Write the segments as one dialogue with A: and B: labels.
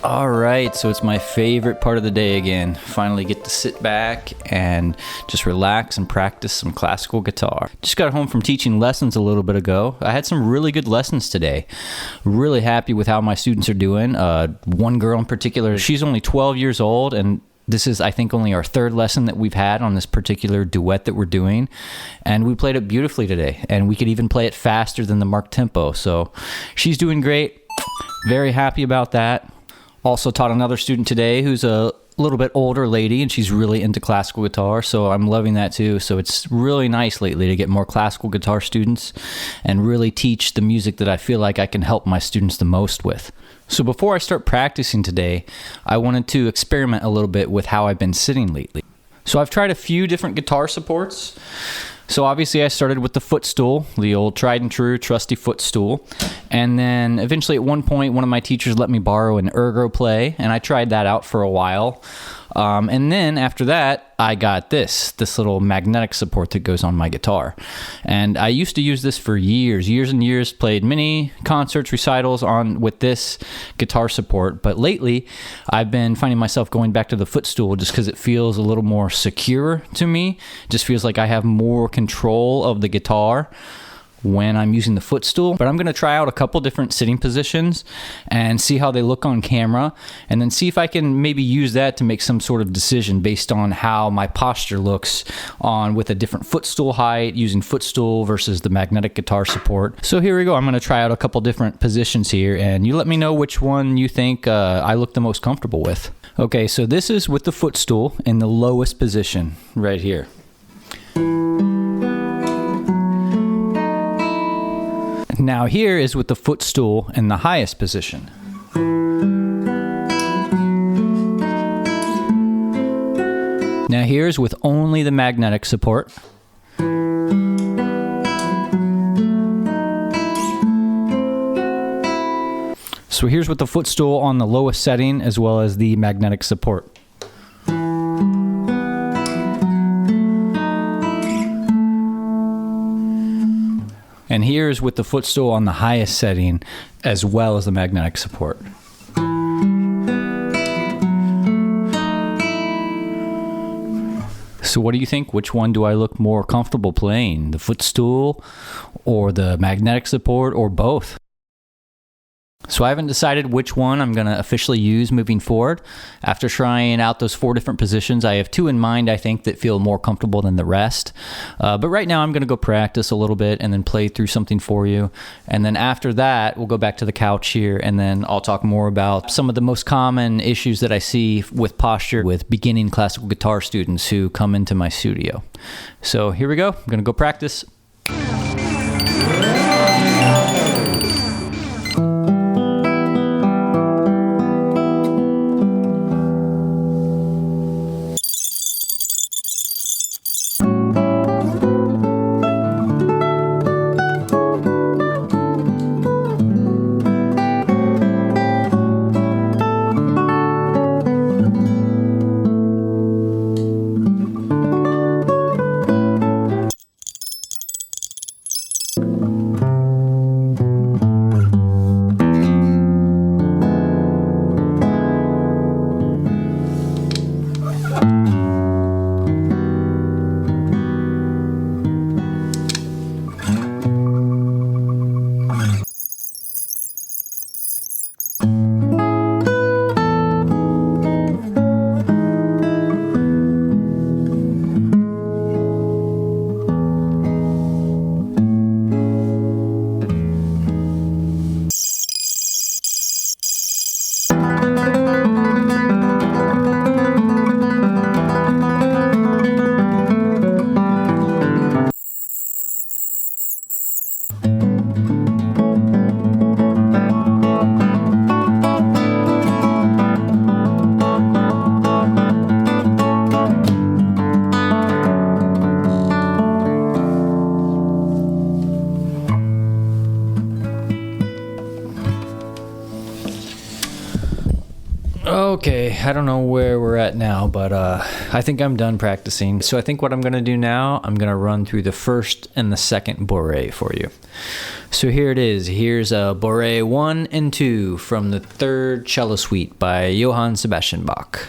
A: All right, so it's my favorite part of the day again. Finally get to sit back and just relax and practice some classical guitar. Just got home from teaching lessons a little bit ago. I had some really good lessons today. Really happy with how my students are doing. One girl in particular, she's only 12 years old, and this is, I think, only our third lesson that we've had on this particular duet that we're doing. And we played it beautifully today, and we could even play it faster than the marked tempo. So she's doing great. Very happy about that. Also taught another student today who's a little bit older lady, and she's really into classical guitar, so I'm loving that too. So it's really nice lately to get more classical guitar students and really teach the music that I feel like I can help my students the most with. So before I start practicing today, I wanted to experiment a little bit with how I've been sitting lately. So I've tried a few different guitar supports. So obviously I started with the Footstool, the old tried and true trusty Footstool. And then eventually at one point, one of my teachers let me borrow an ergo play, and I tried that out for a while. And then after that, I got this little magnetic support that goes on my guitar. And I used to use this for years and years, played many concerts, recitals with this guitar support. But lately, I've been finding myself going back to the Footstool just because it feels a little more secure to me. It just feels like I have more control of the guitar when I'm using the Footstool. But I'm going to try out a couple different sitting positions and see how they look on camera, and then see if I can maybe use that to make some sort of decision based on how my posture looks with a different footstool height, using Footstool versus the magnetic guitar support. So here we go. I'm going to try out a couple different positions here, and you let me know which one you think I look the most comfortable with. Okay, so this is with the Footstool in the lowest position right here. Now here is with the Footstool in the highest position. Now here's with only the magnetic support. So here's with the Footstool on the lowest setting as well as the magnetic support. And here's with the Footstool on the highest setting as well as the magnetic support. So what do you think? Which one do I look more comfortable playing? The Footstool or the magnetic support, or both? So I haven't decided which one I'm going to officially use moving forward. After trying out those 4 different positions, I have 2 in mind, I think, that feel more comfortable than the rest. But right now I'm going to go practice a little bit and then play through something for you. And then after that, we'll go back to the couch here, and then I'll talk more about some of the most common issues that I see with posture with beginning classical guitar students who come into my studio. So here we go. I'm going to go practice. Okay, I don't know where we're at now, but I think I'm done practicing. So I think what I'm going to do now, I'm going to run through the first and the second Bouree for you. So here it is. Here's Bouree 1 and 2 from the third cello suite by Johann Sebastian Bach.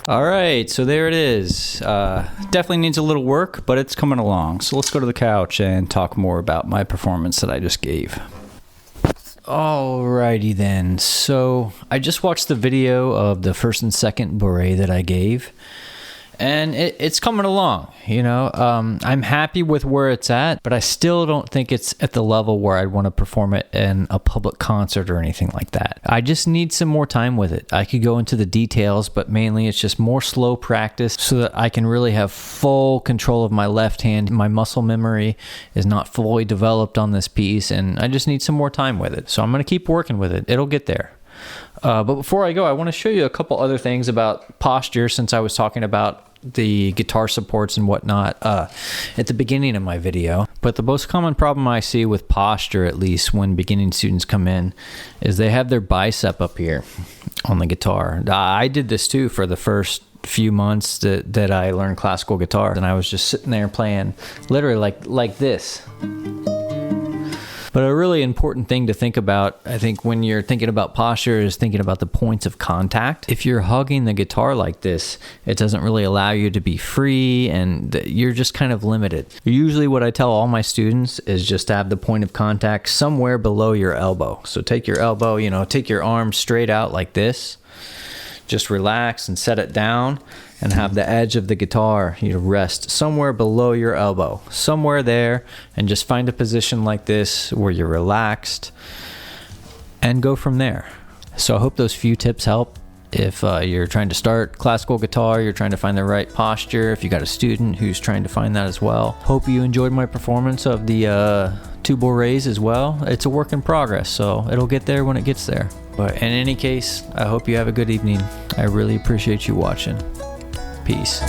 A: All right, so there it is. Definitely needs a little work, but it's coming along. So let's go to the couch and talk more about my performance that I just gave. Alrighty then. So I just watched the video of the first and second Bouree that I gave, and it's coming along, you know. I'm happy with where it's at, but I still don't think it's at the level where I'd want to perform it in a public concert or anything like that. I just need some more time with it. I could go into the details, but mainly it's just more slow practice so that I can really have full control of my left hand. My muscle memory is not fully developed on this piece, and I just need some more time with it. So I'm going to keep working with it. It'll get there. But before I go, I want to show you a couple other things about posture, since I was talking about the guitar supports and whatnot at the beginning of my video. But the most common problem I see with posture, at least when beginning students come in, is they have their bicep up here on the guitar. I did this too for the first few months that I learned classical guitar, and I was just sitting there playing literally like this. But a really important thing to think about, I think, when you're thinking about posture is thinking about the points of contact. If you're hugging the guitar like this, it doesn't really allow you to be free, and you're just kind of limited. Usually what I tell all my students is just to have the point of contact somewhere below your elbow. So take your elbow, take your arm straight out like this. Just relax and set it down, and have the edge of the guitar rest somewhere below your elbow, somewhere there, and just find a position like this where you're relaxed and go from there. So I hope those few tips help. If you're trying to start classical guitar, you're trying to find the right posture, if you got a student who's trying to find that as well. Hope you enjoyed my performance of the two Bourées as well. It's a work in progress, so it'll get there when it gets there. But in any case, I hope you have a good evening. I really appreciate you watching. Peace.